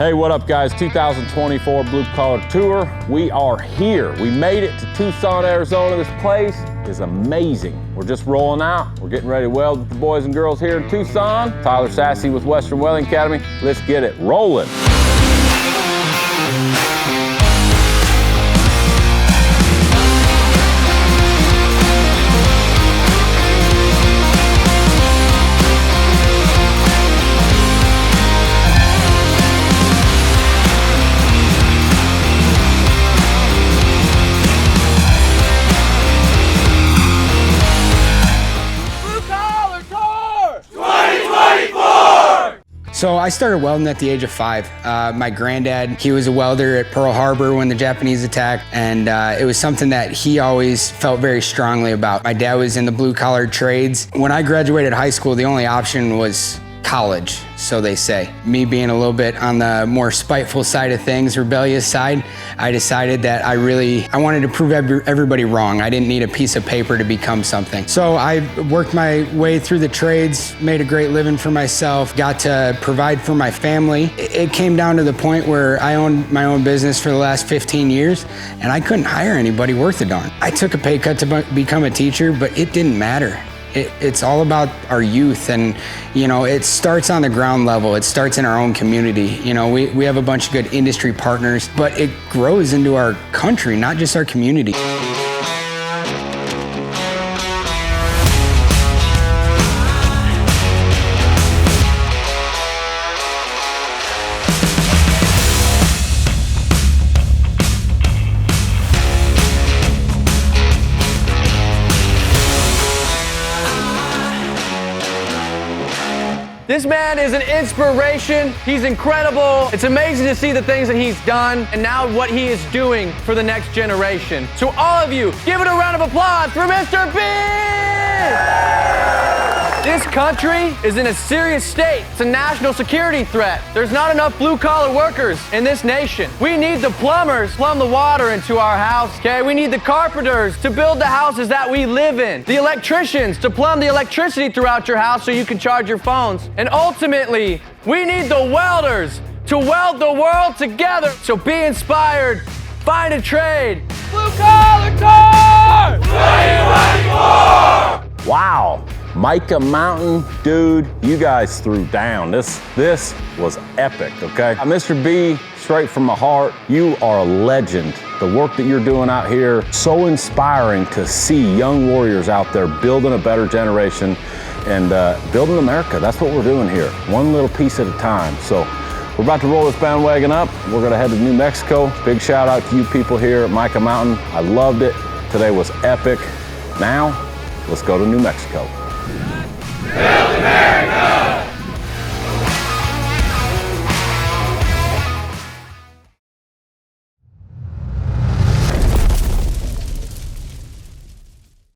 Hey, what up guys? 2024 Blue Collar Tour. We are here. We made it to Tucson, Arizona. This place is amazing. We're just rolling out. We're getting ready to weld with the boys and girls here in Tucson. Tyler Sassy with Western Welding Academy. Let's get it rolling. So I started welding at the age of 5. My granddad, he was a welder at Pearl Harbor when the Japanese attacked, and it was something that he always felt very strongly about. My dad was in the blue-collar trades. When I graduated high school, the only option was college, so they say. Me being a little bit on the more spiteful side of things, rebellious side, I decided that I wanted to prove everybody wrong. I didn't need a piece of paper to become something. So I worked my way through the trades, made a great living for myself, got to provide for my family. It came down to the point where I owned my own business for the last 15 years, and I couldn't hire anybody worth a darn. I took a pay cut to become a teacher, but it didn't matter. It's all about our youth, and it starts on the ground level. It starts in our own community. We have a bunch of good industry partners, but it grows into our country, not just our community. This man is an inspiration. He's incredible. It's amazing to see the things that he's done and now what he is doing for the next generation. So all of you, give it a round of applause for Mr. B! This country is in a serious state. It's a national security threat. There's not enough blue-collar workers in this nation. We need the plumbers to plumb the water into our house, okay? We need the carpenters to build the houses that we live in. The electricians to plumb the electricity throughout your house so you can charge your phones. And ultimately, we need the welders to weld the world together. So be inspired, find a trade. Blue-collar tour! 2024! Wow. Micah Mountain, dude, you guys threw down. This was epic, okay? Mr. B, straight from my heart, you are a legend. The work that you're doing out here, so inspiring to see young warriors out there building a better generation and building America. That's what we're doing here, one little piece at a time. So we're about to roll this bandwagon up. We're gonna head to New Mexico. Big shout out to you people here at Micah Mountain. I loved it. Today was epic. Now, let's go to New Mexico. Build America!